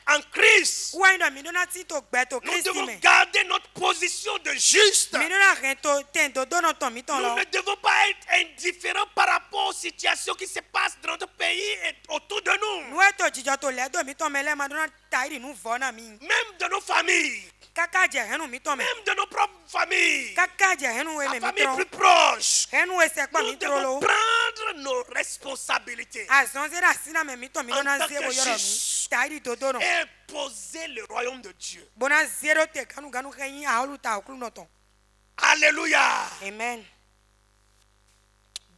en Christ. Wa ndo mi do na tin to gbe to Nous Christi devons me. garder notre position de juste. Mi do na hen to ten do do no ton mi ton Nous lo. ne devons pas être indifférents par rapport aux situations qui se passent dans notre pays et autour de nous. Nu eto jijo to le do mi ton me le ma do na tairi nu vo na mi. Même de nos familles, Kaka je henu mi ton me. même de nos propres familles, Kaka je henu we la me mi famille tron. plus proche. Henu we se kwa Nous mi tro devons lo. prendre nos responsabilités Azon ze da sina me mi ton mi do na En tant zero que yoro nu. juge. Tairi do do no. et imposer le royaume de Dieu. Bona zero te ganu kenyi a olu ta oklu no ton. Alléluia. Amen.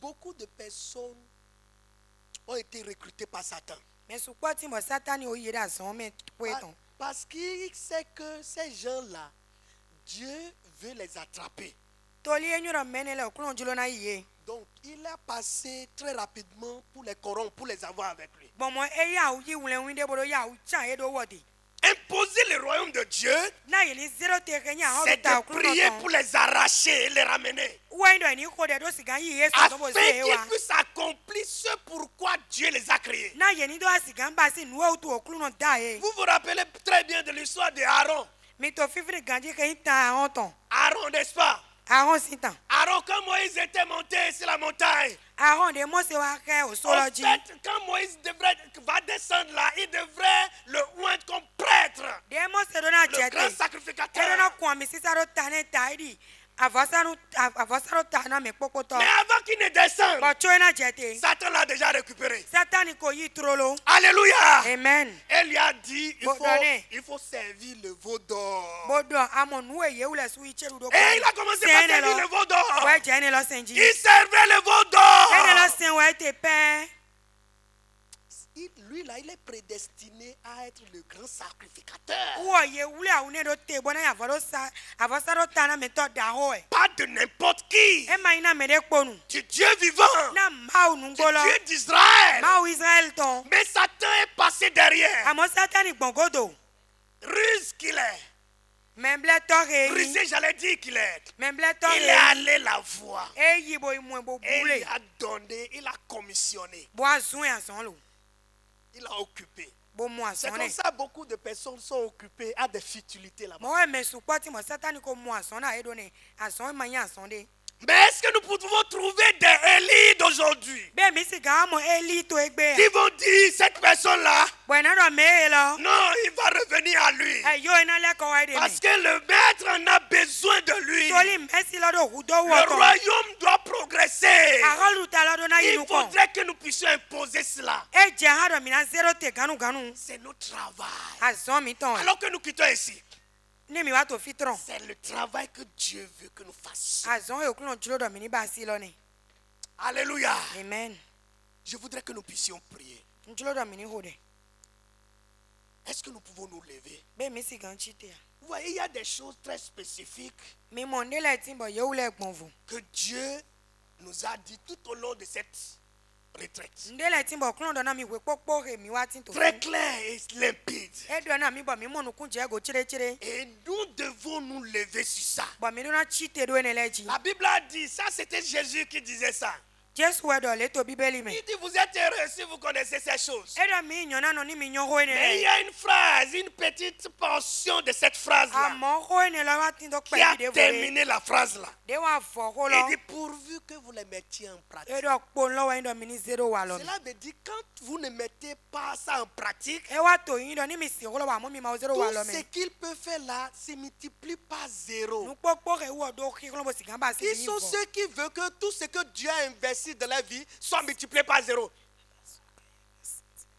Beaucoup de personnes ont été recrutées par Satan. Me su kwa ti mo satani o yeda son me kwe ton. Parce qu'il sait que ces gens-là, Dieu veut les attraper. Toli enyoro menele oklu njulo na yiye. Donc, il a passé très rapidement pour les corrompre, pour les avoir avec lui. Bon mo e ya u yi wule winde bodo ya u chan edo wodi. Imposer le royaume de Dieu, Na yeli zero te kenya a c'est olu ta de oklu no prier ton. pour les arracher et les ramener. Wendo ni ko de do sigan yiye so Afin bo se qu'ils wa. puissent accomplir ce pourquoi Dieu les a créés. Na yeni do asigan ba si nu o tu oklu no da e. Vous vous rappelez très bien de l'histoire de Aaron. Mi to fifiri ganji ke ta on ton. Aaron, n'est-ce pas? Aaron sitan. Aaron, quand Moïse était monté sur la montagne, Aaron de mo se wa ke o en soloji. fait, quand Moïse va descendre là, il devrait le oindre comme prêtre, De mo se do na le grand jete. Edo na sacrificateur. kwa mi sisa do tane tairi. Avosaro ta na me popoto. Mais avant qu'il ne descende, Bo cho na jete. Satan l'a déjà récupéré. Satani ko yi trolo. Alléluia. Amen. Elle lui a dit, Bon, donnez. il faut servir le veau d'or. Bodo amon we ye ule su icheru do. Et il a commencé par servir le veau d'or. Ouais, jene lo senji. Il servait le veau Ene d'or. lo sen we te pe. Lui là, il est prédestiné à être le grand sacrificateur. Wo ye ule a une do te bona ya avosaro ta na me to da ho e. Pas de n'importe qui. E ma ina me de kponu. Du Dieu vivant. Na mau nu Du ngolo. Dieu d'Israël. Mau Israel ton. Mais Satan est passé derrière. Amo Satani gbongodo. Ruse qu'il est. Memble to re. Rusé, j'allais dire qu'il est. Memble to Il est re. allé la voir. E yi bo imu bo Et il bule. a donné, il a commissionné. Bo azun ya son lo. Il a occupé. Bo mu C'est ason comme ne. ça beaucoup de personnes sont occupées à des futilités là-bas. Mo we me su kwa ti mo Satani ko mu ason na edo ne. Ason ma yan ason de. Mais est-ce que nous pouvons trouver des Élie d'aujourd'hui Be mi si ga mo Eli to egbe. qui vont dire cette personne-là, Bueno do me lo. non, il va revenir à lui. E yo ina le ko wa de Parce me. que le maître en a besoin de lui. toli mesi lodo hudo Le woto royaume doit progresser. arolu talodo na Il yinu ko faudrait que nous puissions imposer cela. e je hado mina zero te ganu ganu C'est notre travail. azon mi ton Alors que nous quittons ici, ni mi wa to fitron c'est le travail que Dieu veut que nous fassions. azon e okuno julo do mini ba si lo ni Alléluia. amen Je voudrais que nous puissions prier. julo do mini hode Est-ce que nous pouvons nous lever? be mi si gan chite ya Vous voyez, il y a des choses très spécifiques mi monde le timbo ye ule gbonvu que Dieu nous a dit tout au long de cette retraite. ndele timbo okuno do na mi we popo he mi wa tin to Très clair et limpide. e do na mi bo mi monu kun je go chire chire Et nous devons nous lever sur ça. bo mi do na chite do eneleji La Bible a dit, ça c'était Jésus qui disait ça. Jesu we do le to bibeli me Il dit, vous êtes heureux si vous connaissez ces choses. e do mi nyona no ni mi nyon ho Mais il y enele a une phrase, une petite portion de cette phrase-là amo ho enele wa tin do pe qui a bi de vo terminé la phrase-là. de wa fo ho Il lo dit, pourvu que vous les mettiez en pratique. e do po lo wa ndo mini zero wa lo Cela veut dire, quand vous ne mettez pas ça en pratique, e wa to yin do ni mi si ho lo wa mo mi ma zero wa tout lo ce me qu'il peut faire là se multiplie par zéro. nu popo he wo do ki lo bo si gan ba si Ils ni sont vo ceux qui veulent que tout ce que Dieu a investi dans la vie soit multiplié par zéro.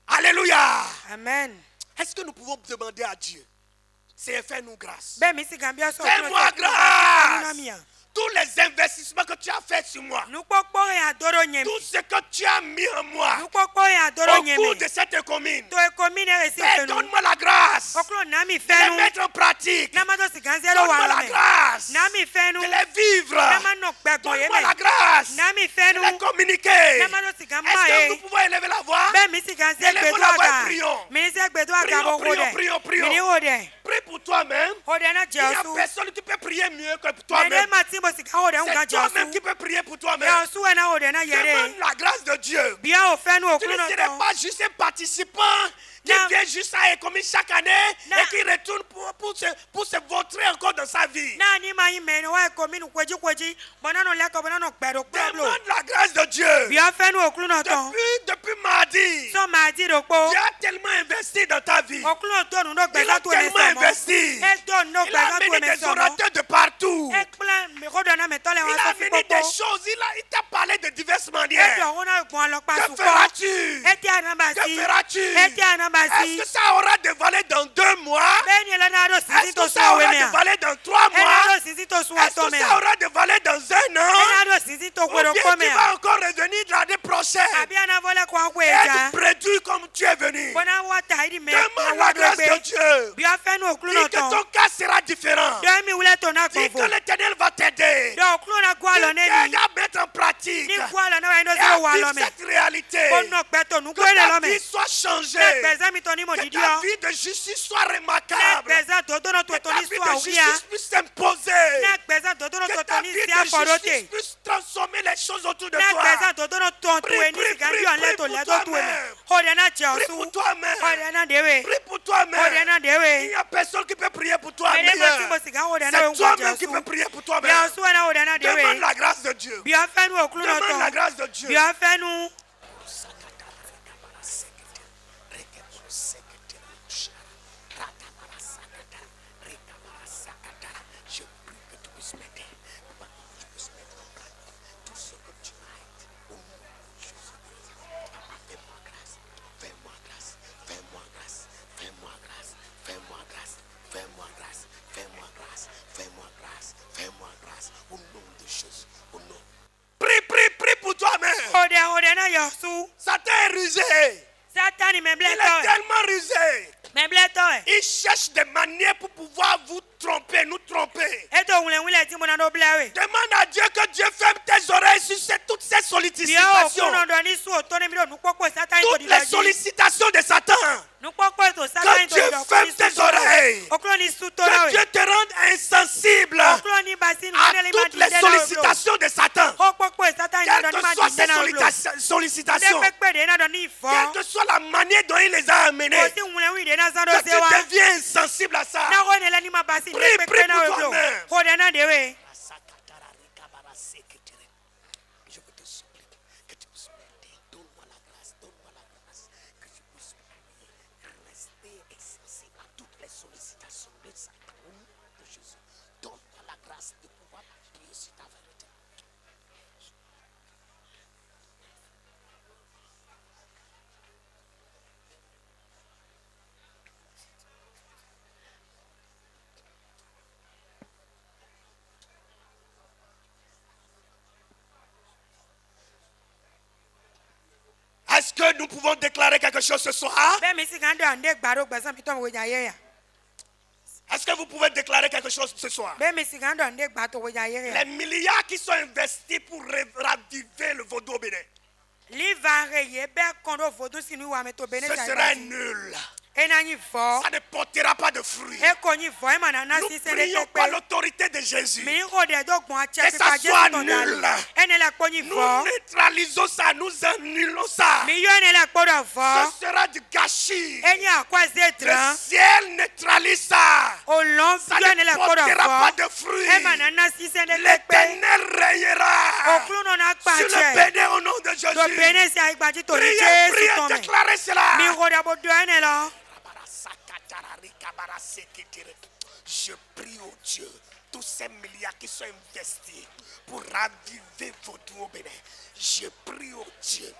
Alléluia. amen Est-ce que nous pouvons demander à Dieu, Seigneur, fais-nous grâce. be mi si gan bia so Fais-moi grâce. Tous les investissements que tu as fait sur moi, nu popo he adoro nyemi tout ce que tu as mis en moi nu popo he adoro au cours nyemi de cette commune, to e komine e si Père, fenu donne-moi la grâce oklo na mi de les fenu mettre en pratique. na ma do si gan zero wa Donne-moi lo la me grâce na mi fenu de les vivre. na ma no gbegbo ye Donne-moi la me grâce na mi de fenu les communiquer. na ma do si gan ma Est-ce que nous e pouvons élever la voix? be mi si gan ze Élevons gbedo la voix et aga prions. mi se gbedo aga bo ho de Prions. mi ni ho de Prie pour toi-même. ho de na Il n'y a jesu personne qui peut prier mieux que me de toi-même. ma timbo si gan ho de un gan C'est toi-même jesu qui peux prier pour toi-même. jesu e na ho de na yere Demande la grâce de Dieu. bia o fenu Tu ne okunu no serais to pas juste un participant qui Non. vient juste à Ecomi chaque année Non. et qui retourne pour se vautrer encore dans sa vie. na ni ma yi me no wa kominu kweji bona no le ko bona no gbedo problem Demande la grâce de Dieu. bia fenu okunu no to Depuis mardi, so ma di ro po Dieu a tellement investi dans ta vie. okunu no to no Il a gbeza to me tellement so mo investi. e to no Il a gbeza to amené me des so mo orateurs de partout. e plan me ko do na me to le Il wa a so fi amené popo des choses. Il t'a parlé de diverses e manières. do wona gbon lo pa Que su ko feras-tu? e ti anamba Que si feras-tu? e ti anamba Est-ce si que ça aura dévalé dans 2 mois? be ni le na do si Est-ce to que su ça we aura me a dévalé dans 3 e na mois? do si to su Est-ce to que me ça a aura dévalé dans 1 an? e na do si to Ou kwero bien ko tu me vas a encore revenir l'année prochaine abi ana vola kwa et kweja être prédit comme tu es venu? bona wa ta idi me Demande wa la do grâce de gbe Dieu. bia fenu okunu no Dis que to ton cas sera différent. do mi wule to na Dis gbofo que l'Éternel va t'aider. do okunu na gwa lo Il ne t'aide ni à mettre en pratique ni et gwa lo na wa ndo à zero wa lo vivre me cette réalité. ko no gbe to nu Que gbe le ta lo me vie soit changée. na gbeza mi to ni mo Que didi ta o vie de justice soit na remarquable. gbeza to do no to Que to ta ni vie su de awia justice puisse s'imposer. na gbeza to do no Que to ta to ni vie si de aforote justice puisse transformer les choses autour de na toi. gbeza to do no to Prie, to e ni prie, si ga prie, ju an le prie to pour le do tu e me toi-même. ho de na Prie jesu pour toi-même. ho de na dewe Prie pour ho de toi-même. na Il dewe n'y a personne qui peut prier pour toi. me de ma timbo si ga ho de na we C'est ngwa toi-même qui jesu peux prier pour toi-même. jesu na ho de na Demande dewe la grâce de Dieu. bia fenu okunu no Demande la to grâce de Dieu. bia fenu Je prie que tu puisses m'aider. Papa, que tu puisses mettre en pratique tout ce que tu as dit. Au nom de Jésus-Christ. Papa, fais-moi grâce. Fais-moi grâce. Fais-moi grâce. Fais-moi grâce. Fais-moi grâce. Fais-moi grâce. Fais-moi grâce. Fais-moi grâce. Fais-moi grâce. Au nom de Jésus. Au nom. Prie, prie, prie pour toi-même. ho de na jesu Satan est rusé. satani me Il ble est to tellement rusé. me ble to Il cherche des manières pour pouvoir vous tromper, nous tromper. e to wule wule timbo na do ble we Demande à Dieu que Dieu ferme tes oreilles sur toutes ces bia sollicitations. okunu do ni su o to ne mi do nu popo satani to Toutes di les do sollicitations de Satan. nu popo to satani to Dieu di do ferme tes oreilles. okunu ni su to Que na we Dieu te rende insensible okunu ni basi nu à ne le ma toutes di les de na we sollicitations de Satan. o popo satani Quelles do ni que ma soient di ces de na we de sollicitations, pepe de na do ni fo quelle que soit la manière dont il les a amenées, o si wule wi de na za do que tu se wa deviens insensible à ça. na ko ne la ni ma basi Prie, ne prie pepe na pour we blo toi-même. ho de na de we Je veux te supplier que tu puisses m'aider. Donne-moi la grâce, donne-moi la grâce. Que je puisse rester insensible à toutes les sollicitations de Satan. Au nom de Jésus. Donne-moi la grâce de pouvoir Est-ce que nous pouvons déclarer quelque chose ce soir? bẹ́ẹ̀ mi sì kàn dọ̀ ǹdẹ́ gbàdó gbẹ̀sán mi tọ́ mi wòjà yẹ́ yà Est-ce que vous pouvez déclarer quelque chose ce soir? bẹ́ẹ̀ mi sì kàn dọ̀ ǹdẹ́ gbàtó wòjà yẹ́ yà Les milliards qui sont investis pour raviver le vaudou au Bénin, livre yẹ bẹ́ẹ̀ kàn dọ̀ fòdú sínú ìwà mi tó bẹ́ẹ̀ ní ce sàyẹ̀ sera bàtí nul. ẹ̀ náà yín fọ́ Ça ne portera pas de fruits. ẹ̀ kò yín fọ́ ẹ̀ mà nà Nous sí prions sẹ́dẹ̀ par pé l'autorité de Jésus. mi ń kó dẹ̀ dọ́gbọ̀n àtsẹ́ Que ça pípa soit jésù tó dà nul. ẹ̀ ní lẹ̀ kó yín Nous fọ́ neutralisons ça, nous annulons ça. mi yọ ẹ̀ ní lẹ̀ kó dọ̀ fọ́ Ce sera du gâchis. ẹ̀ yín àkọ́ ẹ̀sẹ̀ Le dìrán ciel neutralise ça. olùn Ça yọ ẹ̀ ní ne lẹ̀ kó dọ̀ portera pas fọ́ de fruits. ẹ̀ mà nà sí sẹ́dẹ̀ pé L'Éternel règnera òkúrú nà sur le pàtsẹ́ Bénin au nom de tó Jésus. bẹ́ẹ̀ ní sẹ́ àgbàjì tó ní Priez, jésù priez, tó mẹ́ déclarez cela. mi kó dẹ̀ bó dọ̀ ẹ̀ ní lọ. Je prie au Dieu, tous ces milliards qui sont investis pour raviver votre au Bénin. Je prie au Dieu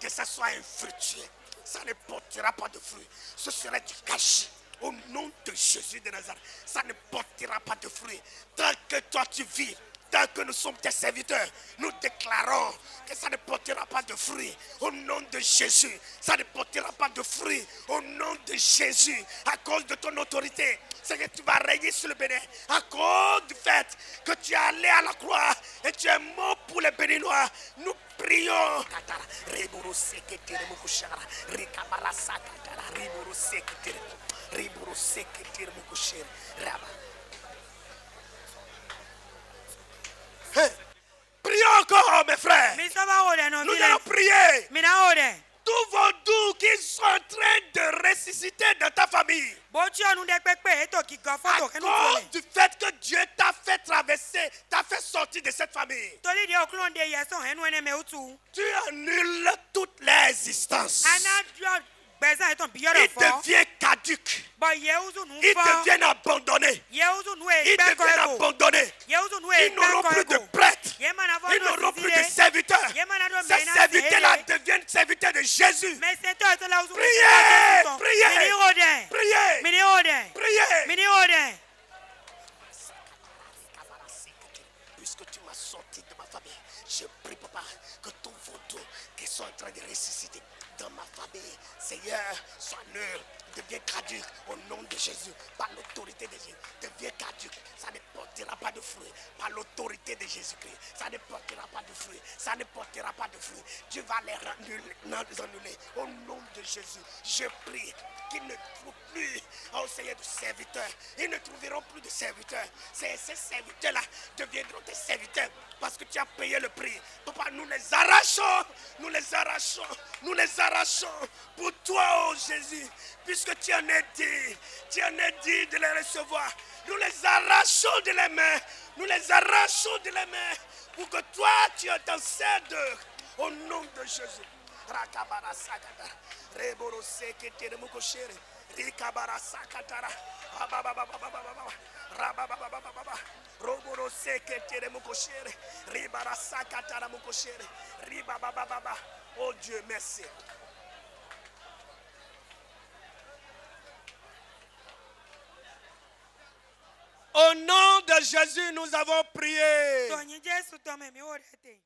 que ça soit infructueux. Ça ne portera pas de fruits. Ce serait du gâchis. Au nom de Jésus de Nazareth, ça ne portera pas de fruits. Tant que toi tu vis, tant que nous sommes tes serviteurs, nous déclarons que ça ne portera pas de fruits. Au nom de Jésus, ça ne portera pas de fruits. Au nom de Jésus, à cause de ton autorité, c'est que tu vas régner sur le Bénin. À cause du fait que tu es allé à la croix et tu es mort pour les Béninois, nous prions. Prions encore, mes frères. mi sọ́ba wò dẹ̀ nọ Nous bí allons lẹ̀ prier. mi náà wò dẹ̀ Tous vos doux qui sont en train de ressusciter dans ta famille. bójú ọ̀nù dẹ̀ pépé ètò kíkọ́ À fọ́tò kẹ́nu tó cause lẹ̀ du fait que Dieu t'a fait traverser, t'a fait sortir de cette famille. torí de òkúrò de yẹsàn ẹnu ẹni mẹ́ òtù Tu annules toute l'existence. anájọ́ gbẹ̀sán ètò bí yọ̀rọ̀ Il fọ́ devient caduque. bọ̀ yẹ́wùsù nù Ils fọ́ deviennent abandonnés. yẹ́wùsù nù Ils ẹ̀gbẹ́kọ̀ deviennent ẹ̀kọ́ abandonnés. yẹ́wùsù nù Ils n'auront ẹ̀gbẹ́kọ̀ plus de ẹ̀kọ́ prêtres. yẹ́mánà fọ́ Ils n'auront plus de serviteurs. Ces serviteurs-là deviennent serviteurs de Jésus. mais sèntò ètò la òsùn Priez, priez, mi ní o dẹ̀ priez, mi ní o dẹ̀ priez. mi ní o dẹ̀ Puisque tu m'as sorti de ma famille, je prie, papa, que tous vos dos qui sont en train de ressusciter dans ma famille, Seigneur, sois nul, deviens caduque au nom de Jésus, par l'autorité de Jésus, deviens caduque, ça ne portera pas de fruits, par l'autorité de Jésus-Christ, ça ne portera pas de fruits, ça ne portera pas de fruits, tu vas les annuler au nom de Jésus, je prie qu'ils ne trouvent plus, oh Seigneur, de serviteurs, ils ne trouveront plus de serviteurs, ces serviteurs-là deviendront des serviteurs, parce que tu as payé le prix. Papa, nous les arrachons, nous les arrachons, nous les arrachons pour toi, oh Jésus, puisque tu en es dit de les recevoir. Nous les arrachons de les mains, nous les arrachons de les mains, pour que toi, tu intercèdes au nom de Jésus. Rakabara sakata, reboro sekete de mukoshere, rikabara sakatara, rababababababa, roboro sekete de mukoshere, ribara sakatara mukoshere, ribababababa. Oh Dieu, merci. Au nom de Jésus, nous avons prié. tọ̀yìn jésù tọmọ mi ò dẹ̀ tẹ̀.